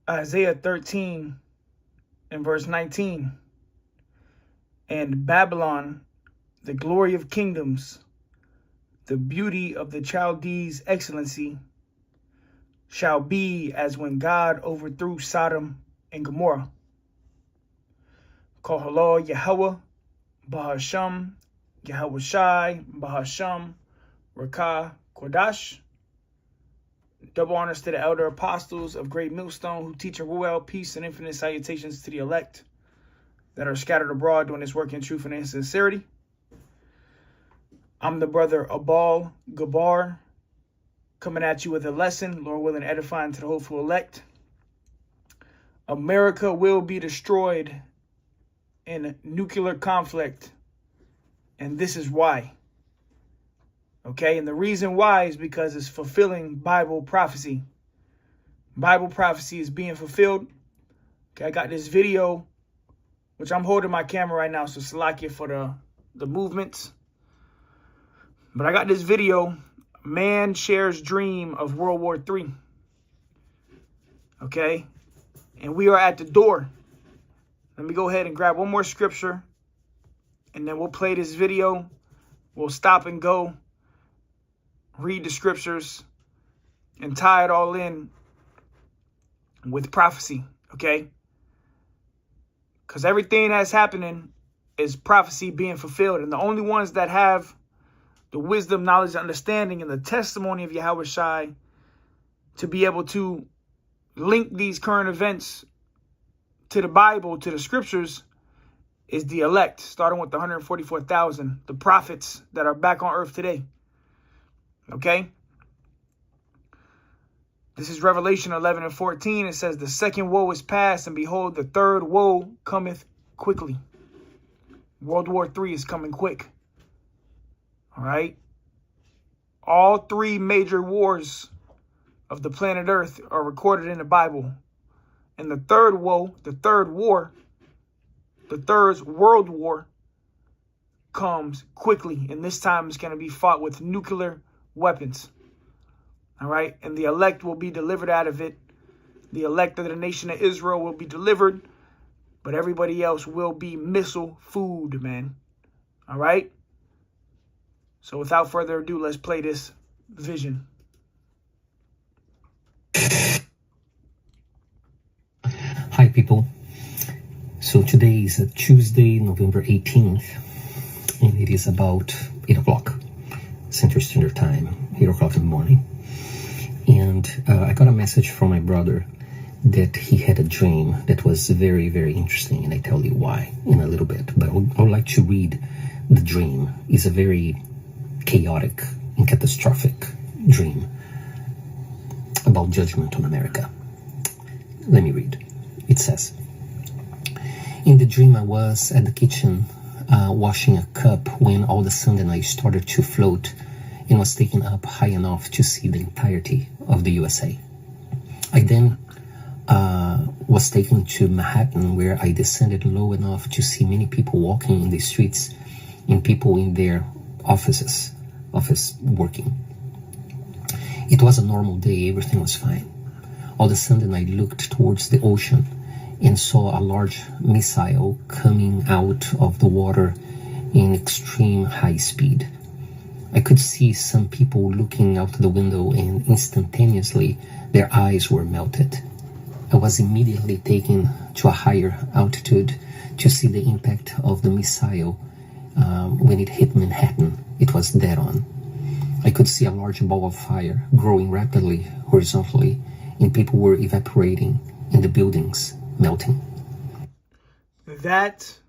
Isaiah 13 and verse 19. And Babylon, the glory of kingdoms, the beauty of the Chaldees' excellency, shall be as when God overthrew Sodom and Gomorrah. Kohallah Yahweh, Bahasham, Yahweh Shai, Bahasham, Rakah, Kodash. Double honors to the elder apostles of Great Millstone who teach a Ruel, peace, and infinite salutations to the elect that are scattered abroad doing this work in truth and in sincerity. I'm the brother Abal Gabar, coming at you with a lesson, Lord willing, edifying to the hopeful elect. America will be destroyed in nuclear conflict, and this is why. Okay, and the reason why is because it's fulfilling Bible prophecy. Bible prophecy is being fulfilled. Okay, I got this video, which I'm holding my camera right now, so Salakia for the movements. But I got this video, man shares dream of World War III. Okay, and we are at the door. Let me go ahead and grab one more scripture, and then we'll play this video. We'll stop and go, read the scriptures, and tie it all in with prophecy, okay? Because everything that's happening is prophecy being fulfilled. And the only ones that have the wisdom, knowledge, understanding, and the testimony of Yahweh Shai to be able to link these current events to the Bible, to the scriptures, is the elect, starting with the 144,000, the prophets that are back on earth today. Okay? This is Revelation 11 and 14. It says, the second woe is past, and behold, the third woe cometh quickly. World War III is coming quick. All right? All three major wars of the planet Earth are recorded in the Bible. And the third woe, the third war, the third world war comes quickly. And this time it's going to be fought with nuclear weapons. All right. And the elect will be delivered out of it. The elect of the nation of Israel will be delivered. But everybody else will be missile food, man. All right. So without further ado, let's play this vision. Hi, people. So today is Tuesday, November 18th, and it is about 8 o'clock Central Standard Time, 8 o'clock in the morning. And I got a message from my brother that he had a dream that was very, very interesting, and I tell you why in a little bit. But I would like to read the dream. It's a very chaotic and catastrophic dream about judgment on America. Let me read. It says, in the dream I was at the kitchen washing a cup when all of a sudden I started to float and was taken up high enough to see the entirety of the USA. I then was taken to Manhattan, where I descended low enough to see many people walking in the streets and people in their office working. It was a normal day, everything was fine. All of a sudden I looked towards the ocean and saw a large missile coming out of the water in extreme high speed. I could see some people looking out the window, and instantaneously their eyes were melted. I was immediately taken to a higher altitude to see the impact of the missile. When it hit Manhattan, it was dead on. I could see a large ball of fire growing rapidly horizontally, and people were evaporating in the buildings, melting. That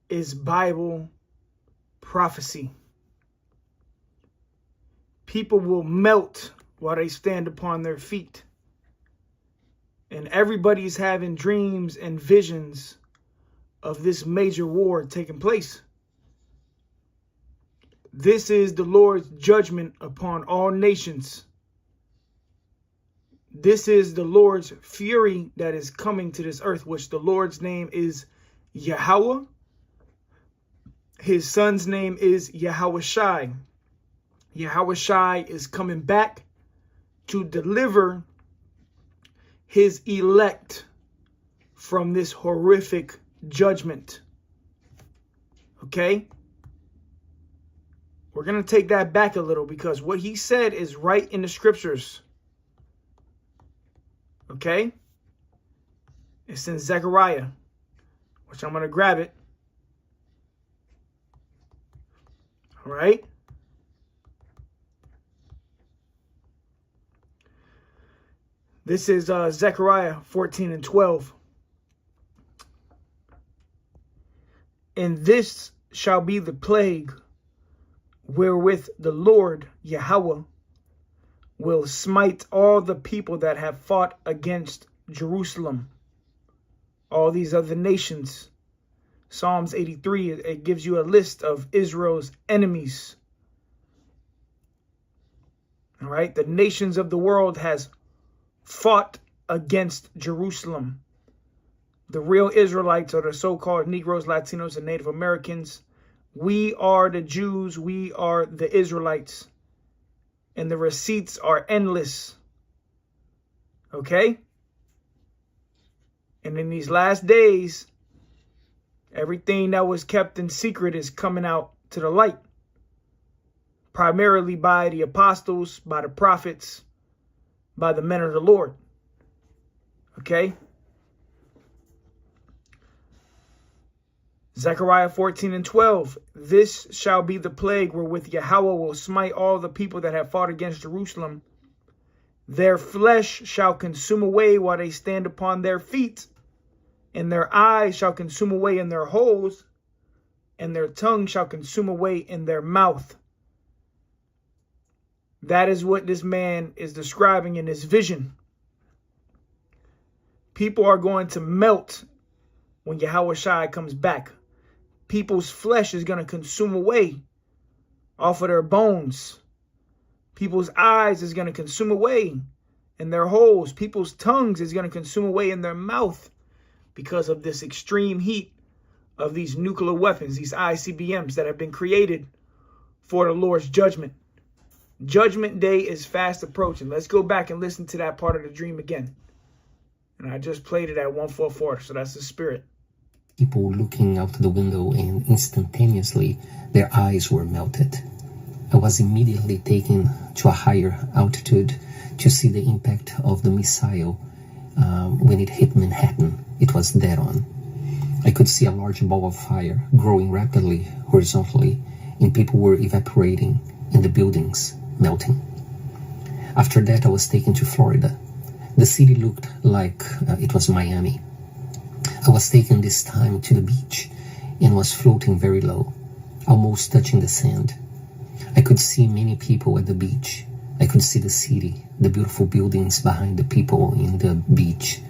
is Bible prophecy. People will melt while they stand upon their feet. And everybody's having dreams and visions of this major war taking place. This is the Lord's judgment upon all nations. This is the Lord's fury that is coming to this earth, which the Lord's name is Yahweh. His son's name is Yahweh Shai. Yahweh Shai is coming back to deliver his elect from this horrific judgment. Okay? We're going to take that back a little because what he said is right in the scriptures. Okay? It's in Zechariah, which I'm going to grab it. All right? This is Zechariah 14:12. And this shall be the plague wherewith the Lord Yahweh will smite all the people that have fought against Jerusalem. All these other nations. Psalms 83, it gives you a list of Israel's enemies. All right, the nations of the world has fought against Jerusalem. The real Israelites are the so-called Negroes, Latinos, and Native Americans. We are the Jews. We are the Israelites. And the receipts are endless. Okay? And in these last days, everything that was kept in secret is coming out to the light. Primarily by the apostles, by the prophets, by the men of the Lord. Okay? Zechariah 14:12. This shall be the plague wherewith Yahweh will smite all the people that have fought against Jerusalem. Their flesh shall consume away while they stand upon their feet, and their eyes shall consume away in their holes, and their tongue shall consume away in their mouth. That is what this man is describing in this vision. People are going to melt when Yahweh Shai comes back. People's flesh is going to consume away off of their bones. People's eyes is going to consume away in their holes. People's tongues is going to consume away in their mouth because of this extreme heat of these nuclear weapons, these ICBMs that have been created for the Lord's judgment. Judgment day is fast approaching. Let's go back and listen to that part of the dream again. And I just played it at 144, so that's the spirit. People looking out the window, and instantaneously their eyes were melted. I was immediately taken to a higher altitude to see the impact of the missile. When it hit Manhattan, it was dead on. I could see a large ball of fire growing rapidly horizontally, and people were evaporating and the buildings melting. After that, I was taken to Florida. The city looked like it was Miami. I was taken this time to the beach and was floating very low, almost touching the sand. I could see many people at the beach. I could see the city, the beautiful buildings behind the people in the beach.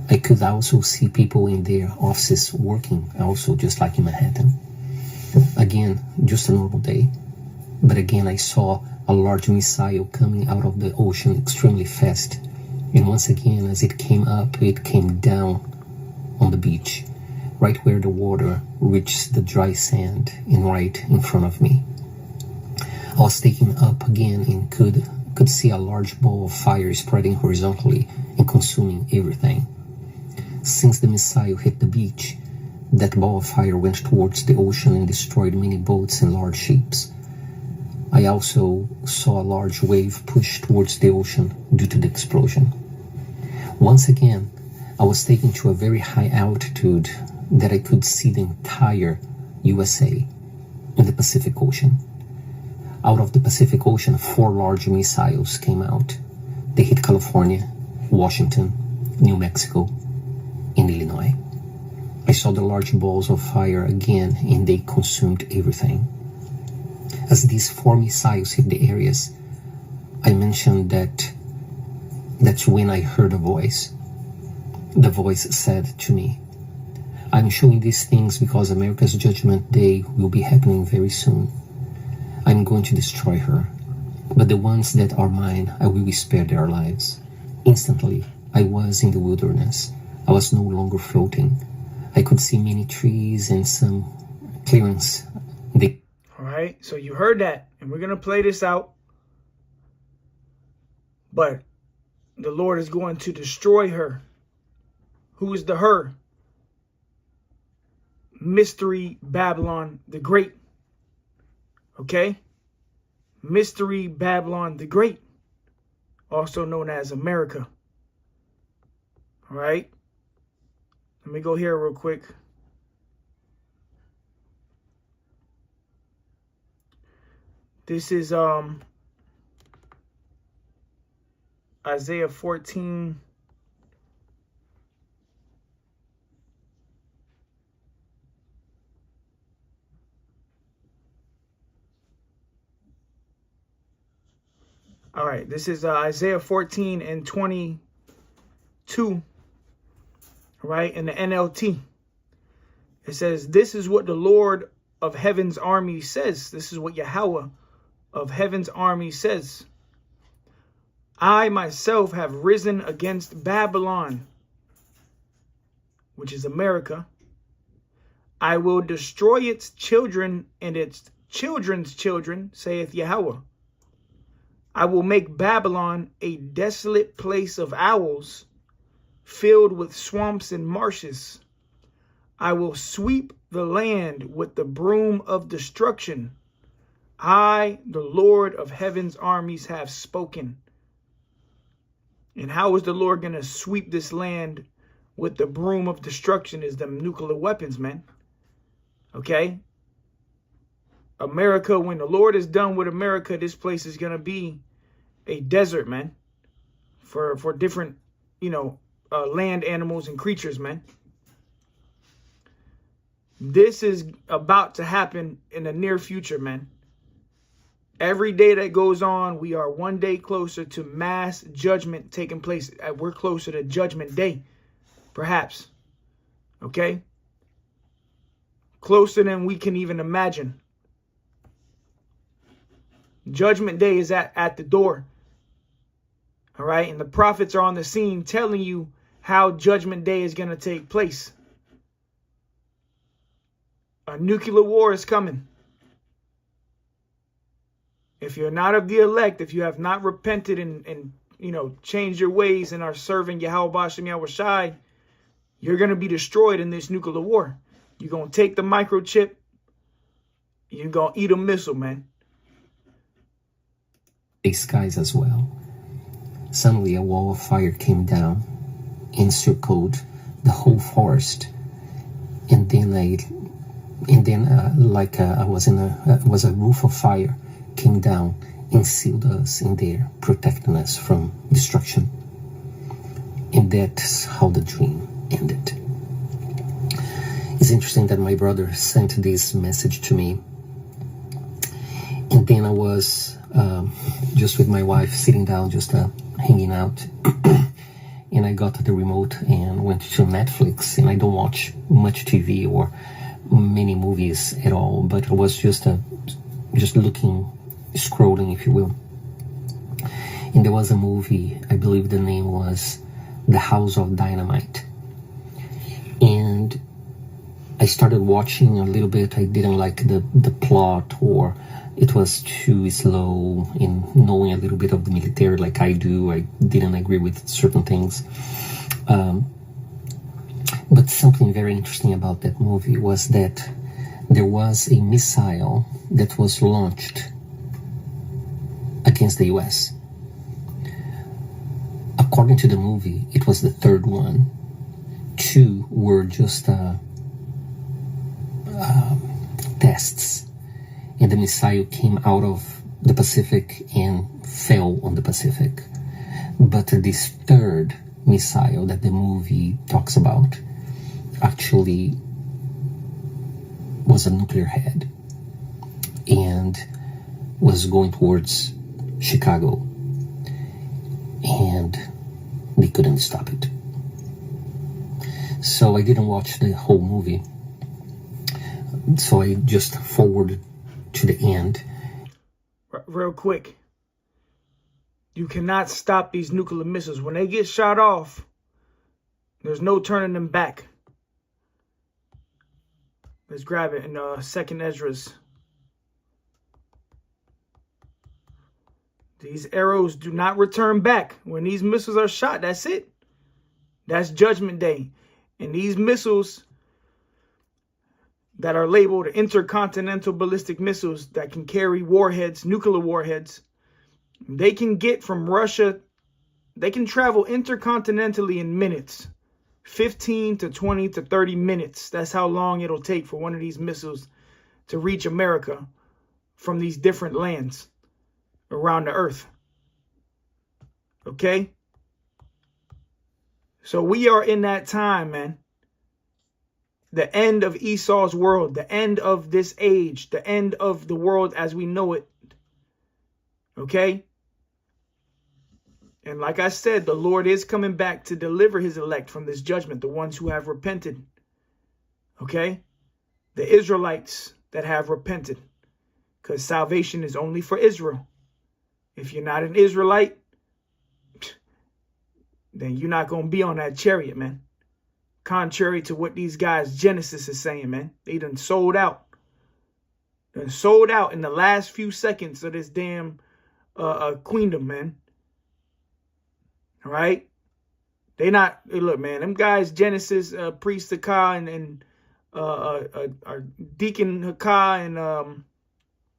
I could also see people in their offices working, also just like in Manhattan. Again, just a normal day. But again, I saw a large missile coming out of the ocean extremely fast. And once again, as it came up, it came down on the beach, right where the water reached the dry sand and right in front of me. I was taken up again and could see a large ball of fire spreading horizontally and consuming everything. Since the missile hit the beach, that ball of fire went towards the ocean and destroyed many boats and large ships. I also saw a large wave push towards the ocean due to the explosion. Once again, I was taken to a very high altitude that I could see the entire USA in the Pacific Ocean. Out of the Pacific Ocean, 4 large missiles came out. They hit California, Washington, New Mexico, and Illinois. I saw the large balls of fire again, and they consumed everything. As these 4 missiles hit the areas, I mentioned that's when I heard a voice. The voice said to me, "I'm showing these things because America's judgment day will be happening very soon. I'm going to destroy her, but the ones that are mine, I will spare their lives." Instantly, I was in the wilderness. I was no longer floating. I could see many trees and some clearance. All right, so you heard that, and we're going to play this out. But The Lord is going to destroy her. Who is the her? Mystery Babylon the Great. Okay? Mystery Babylon the Great. Also known as America. All right? Let me go here real quick. This is Isaiah 14. All right, this is Isaiah 14 and 22, right, in the NLT. It says, this is what the Lord of heaven's army says. This is what Yahweh of heaven's army says. I myself have risen against Babylon, which is America. I will destroy its children and its children's children, saith Yahweh. I will make Babylon a desolate place of owls, filled with swamps and marshes. I will sweep the land with the broom of destruction. I, the Lord of heaven's armies, have spoken. And how is the Lord going to sweep this land with the broom of destruction? Is them nuclear weapons, man. Okay? America, when the Lord is done with America, this place is going to be a desert, man. For different, land animals and creatures, man. This is about to happen in the near future, man. Every day that goes on, we are one day closer to mass judgment taking place. We're closer to Judgment Day, perhaps. Okay? Closer than we can even imagine. Judgment Day is at the door. All right? And the prophets are on the scene telling you how Judgment Day is going to take place. A nuclear war is coming. If you're not of the elect, if you have not repented and changed your ways and are serving Yahweh Bashem Yahweh Shai, you're going to be destroyed in this nuclear war. You're going to take the microchip. You're going to eat a missile, man. These skies as well. Suddenly a wall of fire came down, encircled the whole forest, and then was a roof of fire came down and sealed us in there, protecting us from destruction. And that's how the dream ended. It's interesting that my brother sent this message to me, and then I was just with my wife sitting down, just hanging out, and I got the remote and went to Netflix. And I don't watch much TV or many movies at all, but I was just looking, scrolling, if you will. And there was a movie, I believe the name was The House of Dynamite. And I started watching a little bit. I didn't like the plot, or it was too slow in knowing a little bit of the military like I do. I didn't agree with certain things. But something very interesting about that movie was that there was a missile that was launched against the US. According to the movie, it was the third one. Two were just tests, and the missile came out of the Pacific and fell on the Pacific. But this third missile that the movie talks about actually was a nuclear head and was going towards Chicago, and they couldn't stop it. So I didn't watch the whole movie, so I just forwarded to the end. Real quick, you cannot stop these nuclear missiles. When they get shot off, there's no turning them back. Let's grab it in 2nd Esdras. These arrows do not return back. When these missiles are shot, that's it. That's Judgment Day. And these missiles that are labeled intercontinental ballistic missiles that can carry warheads, nuclear warheads, they can get from Russia, they can travel intercontinentally in minutes. 15 to 20 to 30 minutes. That's how long it'll take for one of these missiles to reach America from these different lands around the earth. Okay? So we are in that time, man. The end of Esau's world, the end of this age, the end of the world as we know it. Okay? And like I said, the Lord is coming back to deliver his elect from this judgment, the ones who have repented. Okay? The Israelites that have repented. Because salvation is only for Israel. If you're not an Israelite, then you're not going to be on that chariot, man. Contrary to what these guys, Genesis is saying, man. They done sold out. Done sold out in the last few seconds of this damn queendom, man. All right? They not, hey, look, man, them guys, Genesis, Priest Hakah and Deacon Hakah and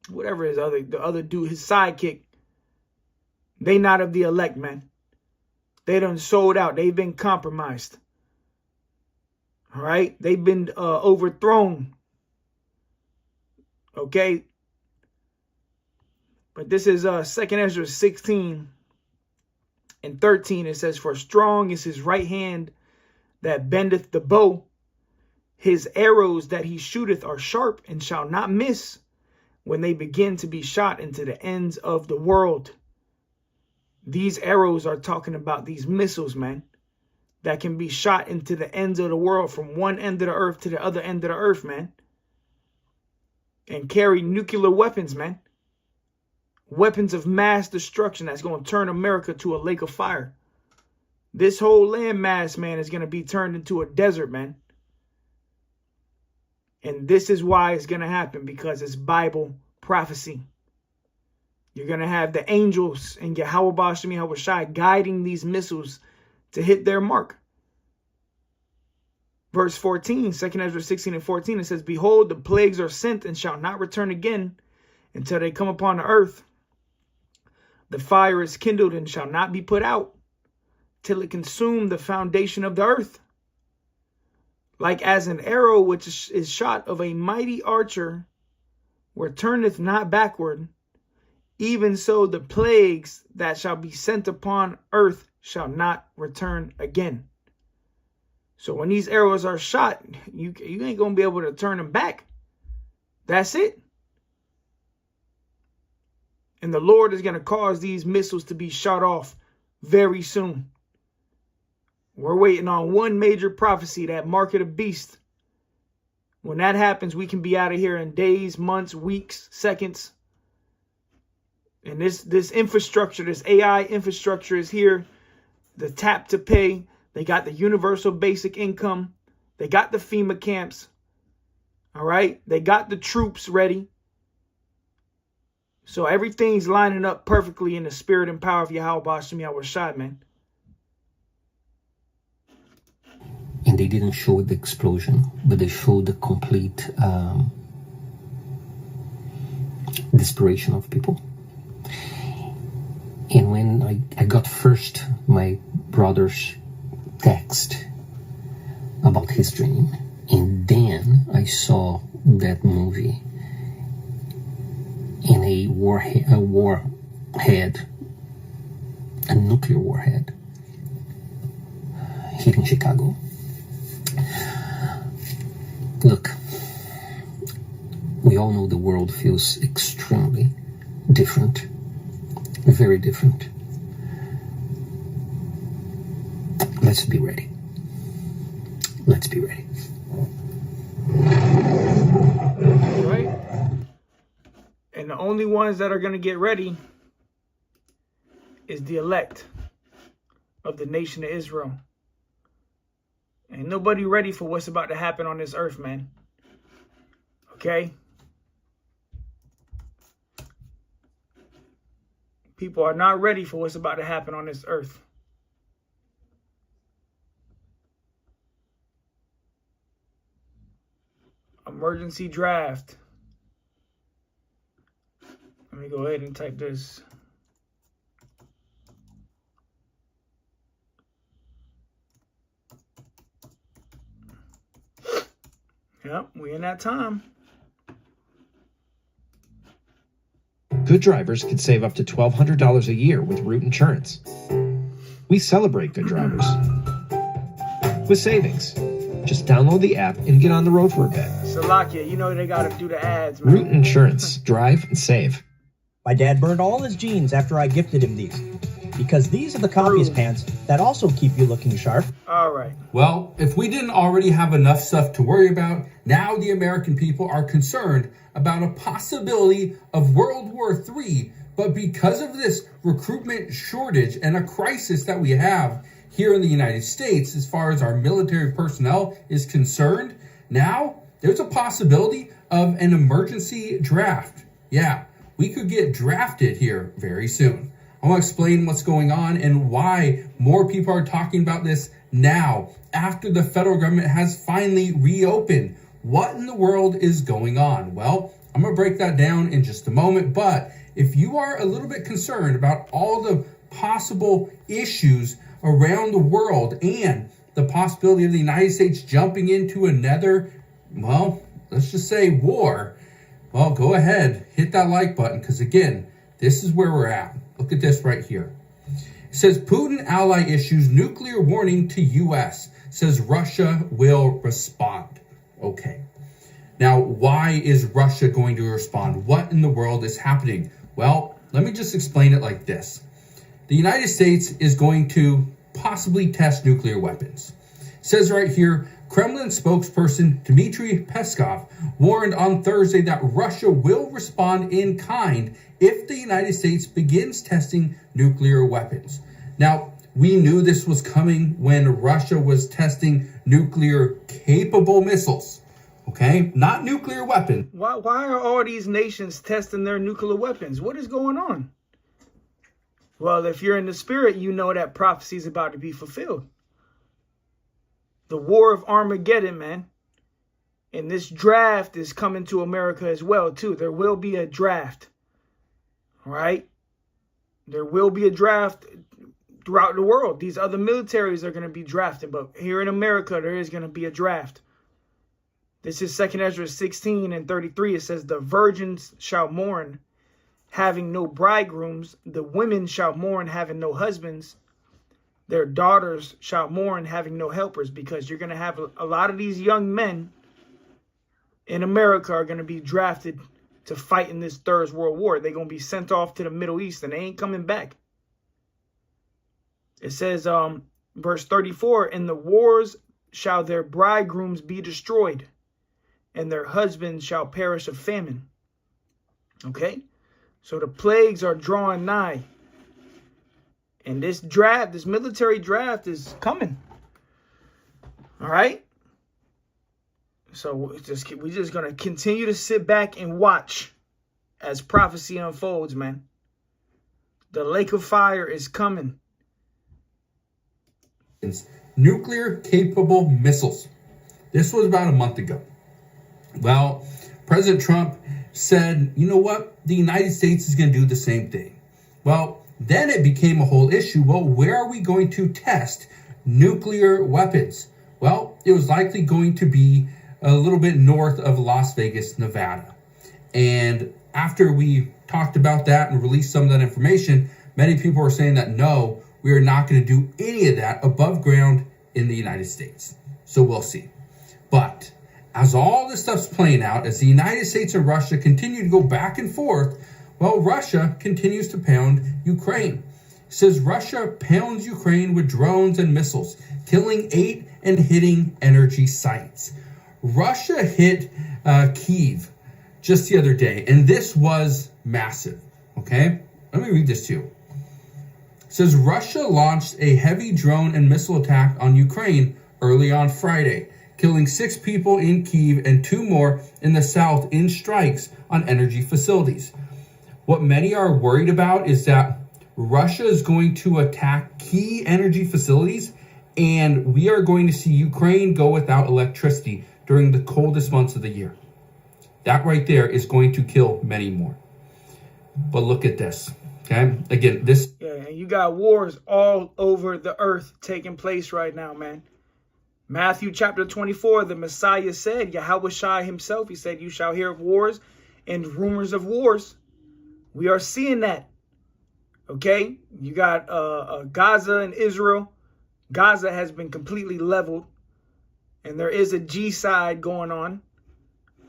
whatever the other dude, his sidekick, they not of the elect, man. They done sold out. They've been compromised. All right? They've been overthrown. Okay? But this is 2nd Ezra 16 and 13. It says, for strong is his right hand that bendeth the bow. His arrows that he shooteth are sharp and shall not miss when they begin to be shot into the ends of the world. These arrows are talking about these missiles, man, that can be shot into the ends of the world from one end of the earth to the other end of the earth, man. And carry nuclear weapons, man. Weapons of mass destruction that's going to turn America to a lake of fire. This whole landmass, man, is going to be turned into a desert, man. And this is why it's going to happen, because it's Bible prophecy. You're going to have the angels and Yahweh Ba'ashem Yahweh Shai guiding these missiles to hit their mark. Verse 14, 2nd Ezra 16 and 14, it says, behold, the plagues are sent and shall not return again until they come upon the earth. The fire is kindled and shall not be put out till it consume the foundation of the earth. Like as an arrow which is shot of a mighty archer, where turneth not backward, even so the plagues that shall be sent upon earth shall not return again. So when these arrows are shot, you ain't going to be able to turn them back. That's it. And the Lord is going to cause these missiles to be shot off very soon. We're waiting on one major prophecy, that mark of the beast. When that happens, we can be out of here in days, months, weeks, seconds. And this infrastructure, this AI infrastructure is here. The tap to pay. They got the universal basic income. They got the FEMA camps. All right. They got the troops ready. So everything's lining up perfectly in the spirit and power of Yahweh Ba'ashem Yahweh Shai, man. And they didn't show the explosion, but they showed the complete desperation of people. And when I got first my brother's text about his dream, and then I saw that movie in a warhead, a nuclear warhead, hitting Chicago. Look, we all know the world feels extremely different, very different. Let's be ready. Let's be ready. Right? And the only ones that are going to get ready is the elect of the nation of Israel. Ain't nobody ready for what's about to happen on this earth, man. Okay? People are not ready for what's about to happen on this earth. Emergency draft. Let me go ahead and type this. Yep, we in that time. Good drivers can save up to $1,200 a year with Root Insurance. We celebrate good drivers with savings. Just download the app and get on the road for a bit. Salakia, you know they got to do the ads, man. Root Insurance. Drive and save. My dad burned all his jeans after I gifted him these. Because these are the copies pants that also keep you looking sharp. All right. Well, if we didn't already have enough stuff to worry about, now the American people are concerned about a possibility of World War III. But because of this recruitment shortage and a crisis that we have here in the United States, as far as our military personnel is concerned, now there's a possibility of an emergency draft. Yeah, we could get drafted here very soon. I want to explain what's going on and why more people are talking about this now, after the federal government has finally reopened. What in the world is going on? Well, I'm going to break that down in just a moment, but if you are a little bit concerned about all the possible issues around the world and the possibility of the United States jumping into another, well, let's just say war, well, go ahead, hit that like button, because again, this is where we're at. Look at this right here. It says Putin ally issues nuclear warning to U.S. Says Russia will respond. Okay. Now, why is Russia going to respond? What in the world is happening? Well, let me just explain it like this. The United States is going to possibly test nuclear weapons. It says right here, Kremlin spokesperson Dmitry Peskov warned on Thursday that Russia will respond in kind if the United States begins testing nuclear weapons. Now, we knew this was coming when Russia was testing nuclear-capable missiles, okay? Not nuclear weapons. Why are all these nations testing their nuclear weapons? What is going on? Well, if you're in the spirit, you know that prophecy is about to be fulfilled. The war of Armageddon, man. And this draft is coming to America as well, too. There will be a draft. All right? There will be a draft throughout the world. These other militaries are going to be drafted. But here in America, there is going to be a draft. This is 2 Ezra 16 and 33. It says, the virgins shall mourn, having no bridegrooms. The women shall mourn, having no husbands. Their daughters shall mourn, having no helpers, because you're going to have a lot of these young men in America are going to be drafted to fight in this Third World War. They're going to be sent off to the Middle East, and they ain't coming back. It says, verse 34, in the wars shall their bridegrooms be destroyed, and their husbands shall perish of famine. Okay? So the plagues are drawing nigh. And this draft, this military draft is coming. All right? So we're just going to continue to sit back and watch as prophecy unfolds, man. The lake of fire is coming. Nuclear-capable missiles. This was about a month ago. Well, President Trump said, you know what? The United States is going to do the same thing. Well, then it became a whole issue. Well, where are we going to test nuclear weapons? Well, it was likely going to be a little bit north of Las Vegas, Nevada. And after we talked about that and released some of that information, many people were saying that, no, we are not going to do any of that above ground in the United States. So we'll see. But as all this stuff's playing out, as the United States and Russia continue to go back and forth, well, Russia continues to pound Ukraine. It says Russia pounds Ukraine with drones and missiles, killing 8 and hitting energy sites. Russia hit Kyiv just the other day, and this was massive, okay? Let me read this to you. It says Russia launched a heavy drone and missile attack on Ukraine early on Friday, killing 6 people in Kyiv and 2 more in the south in strikes on energy facilities. What many are worried about is that Russia is going to attack key energy facilities, and we are going to see Ukraine go without electricity during the coldest months of the year. That right there is going to kill many more. But look at this, okay? Again, this... Yeah, and you got wars all over the earth taking place right now, man. Matthew chapter 24, the Messiah said, Yahweh Shai himself, he said, you shall hear of wars and rumors of wars. We are seeing that. Okay, you got Gaza and Israel. Gaza has been completely leveled, and there is a G-side going on.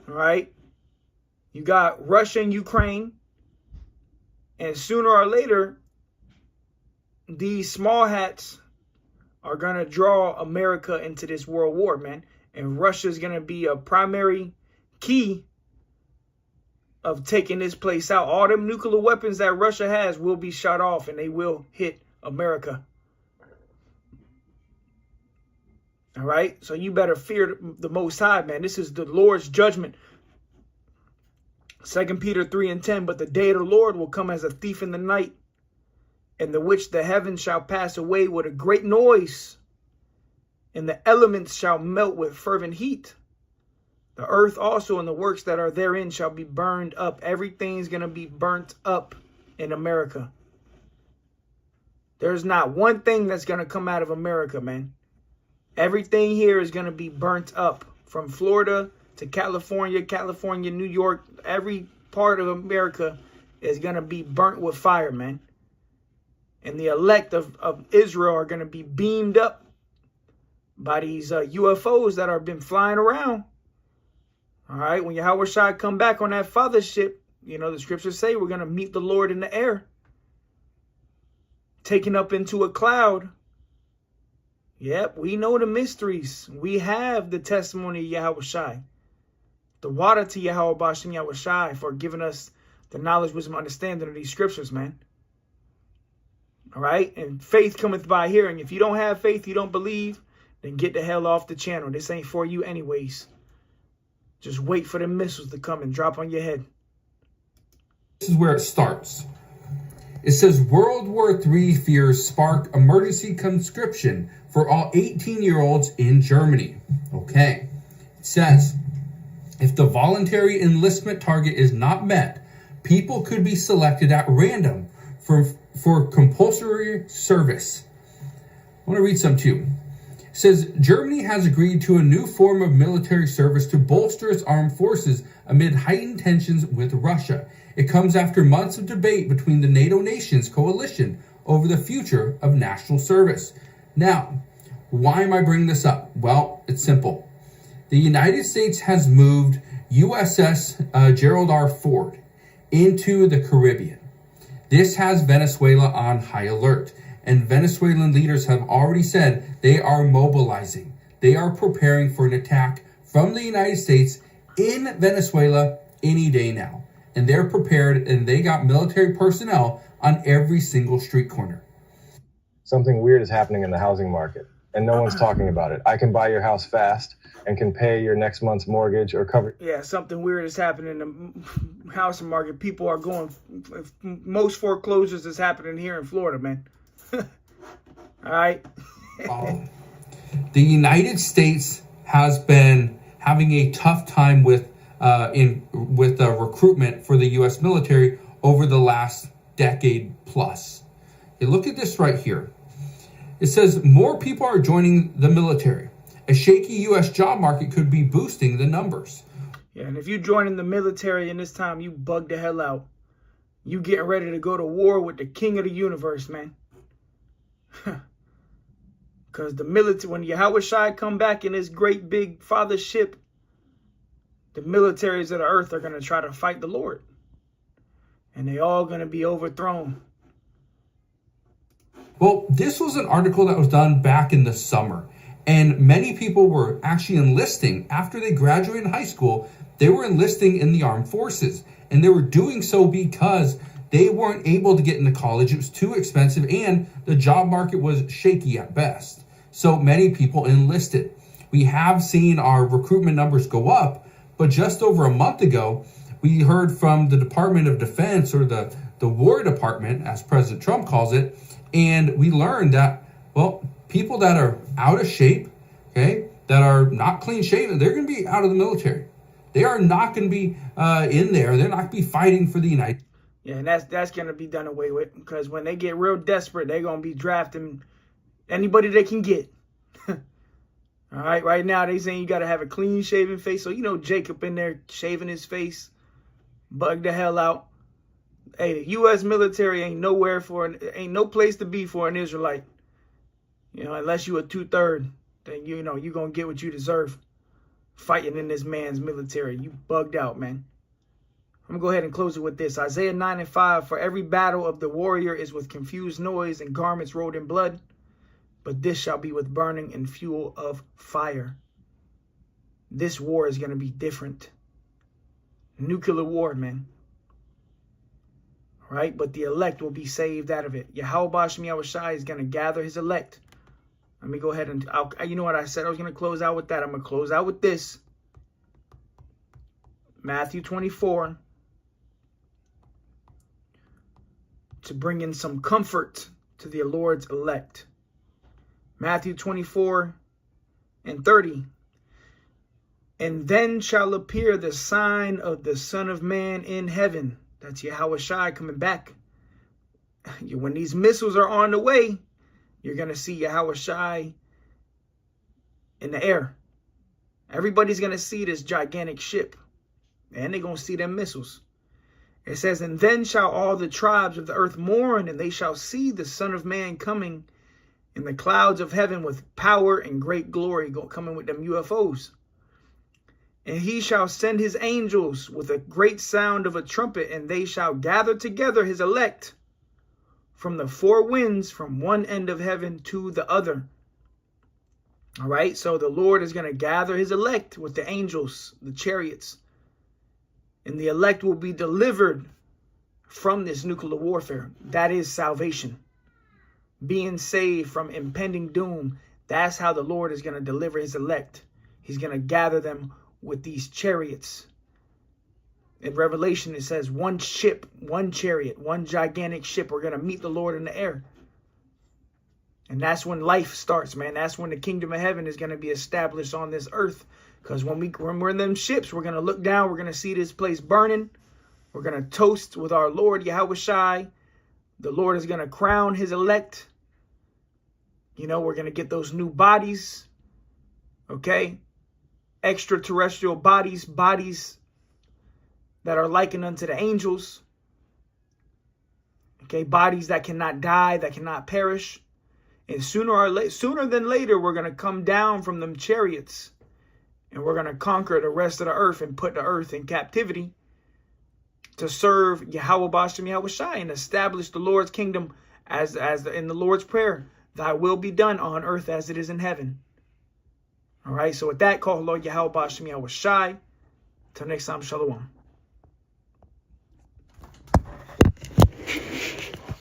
All right, you got Russia and Ukraine, and sooner or later, these small hats are going to draw America into this world war, man. And Russia is going to be a primary key of taking this place out. All them nuclear weapons that Russia has will be shot off, and they will hit America. All right? So you better fear the Most High, man. This is the Lord's judgment. 2 Peter 3:10, but the day of the Lord will come as a thief in the night, in the which the heavens shall pass away with a great noise, and the elements shall melt with fervent heat. The earth also and the works that are therein shall be burned up. Everything's going to be burnt up in America. There's not one thing that's going to come out of America, man. Everything here is going to be burnt up. From Florida to California, New York, every part of America is going to be burnt with fire, man. And the elect of Israel are going to be beamed up by these UFOs that have been flying around. All right, when Yahweh Shai come back on that father ship, you know, the scriptures say we're going to meet the Lord in the air. Taken up into a cloud. Yep, we know the mysteries. We have the testimony of Yahweh Shai. The water to Yahweh Bashem Yahweh Shai for giving us the knowledge, wisdom, understanding of these scriptures, man. All right, and faith cometh by hearing. If you don't have faith, you don't believe, then get the hell off the channel. This ain't for you anyways. Just wait for the missiles to come and drop on your head. This is where it starts. It says World War III fears spark emergency conscription for all 18-year-olds in Germany. Okay. It says if the voluntary enlistment target is not met, people could be selected at random for compulsory service. I want to read some too. It says Germany has agreed to a new form of military service to bolster its armed forces amid heightened tensions with Russia. It comes after months of debate between the NATO nations coalition over the future of national service. Now, why am I bringing this up? Well, it's simple. The United States has moved USS Gerald R. Ford into the Caribbean. This has Venezuela on high alert. And Venezuelan leaders have already said they are mobilizing. They are preparing for an attack from the United States in Venezuela any day now. And they're prepared, and they got military personnel on every single street corner. Something weird is happening in the housing market, and no one's talking about it. I can buy your house fast and can pay your next month's mortgage or cover... Yeah, something weird is happening in the housing market. People are going... Most foreclosures is happening here in Florida, man. All right. The United States has been having a tough time with recruitment for the U.S. military over the last decade plus. Okay, look at this right here. It says more people are joining the military. A shaky U.S. job market could be boosting the numbers. Yeah, and if you join in the military in this time, you bug the hell out. You getting ready to go to war with the king of the universe, man. Because the military, when Yahweh Shai come back in his great big father ship, the militaries of the earth are going to try to fight the Lord. And they all going to be overthrown. Well, this was an article that was done back in the summer. And many people were actually enlisting after they graduated high school. They were enlisting in the armed forces. And they were doing so because they weren't able to get into college. It was too expensive, and the job market was shaky at best. So many people enlisted. We have seen our recruitment numbers go up, but just over a month ago, we heard from the Department of Defense, or the the War Department, as President Trump calls it, and we learned that, well, people that are out of shape, okay, that are not clean shaven, they're going to be out of the military. They are not going to be in there. They're not going to be fighting for the United. Yeah, and that's going to be done away with, because when they get real desperate, they're going to be drafting anybody they can get. All right, right now they saying you got to have a clean shaven face. So, you know, Jacob in there shaving his face, bugged the hell out. Hey, the U.S. military ain't ain't no place to be for an Israelite. You know, unless you a 2/3, then you know you're gonna get what you deserve. Fighting in this man's military, you bugged out, man. I'm gonna go ahead and close it with this. Isaiah 9:5. For every battle of the warrior is with confused noise and garments rolled in blood, but this shall be with burning and fuel of fire. This war is gonna be different. Nuclear war, man. Right? But the elect will be saved out of it. Yahweh Bashim Yahushai is going to gather his elect. Let me go ahead and, you know what I said I was going to close out with that. I'm going to close out with this. Matthew 24. To bring in some comfort to the Lord's elect. Matthew 24:30. And then shall appear the sign of the Son of Man in heaven. That's Yahweh Shai coming back. When these missiles are on the way, you're going to see Yahweh Shai in the air. Everybody's going to see this gigantic ship. And they're going to see them missiles. It says, and then shall all the tribes of the earth mourn, and they shall see the Son of Man coming in the clouds of heaven with power and great glory, coming with them UFOs. And he shall send his angels with a great sound of a trumpet, and they shall gather together his elect from the four winds, from one end of heaven to the other. All right, so the Lord is going to gather his elect with the angels, the chariots, and the elect will be delivered from this nuclear warfare. That is salvation. Being saved from impending doom. That's how the Lord is going to deliver his elect. He's going to gather them with these chariots. In Revelation, it says one ship, one chariot, one gigantic ship. We're going to meet the Lord in the air. And that's when life starts, man. That's when the kingdom of heaven is going to be established on this earth. Because when we're in them ships, we're going to look down. We're going to see this place burning. We're going to toast with our Lord, Yahweh Shai. The Lord is going to crown his elect. You know, we're going to get those new bodies. Okay? Extraterrestrial bodies that are likened unto the angels. Okay, bodies that cannot die, that cannot perish. And sooner than later, we're going to come down from them chariots. And we're going to conquer the rest of the earth and put the earth in captivity to serve Yahweh Bashim Yahushai and establish the Lord's kingdom as in the Lord's Prayer. Thy will be done on earth as it is in heaven. All right, so with that, call Lord Yahweh Bashim Yahushai. Till next time, Shalom.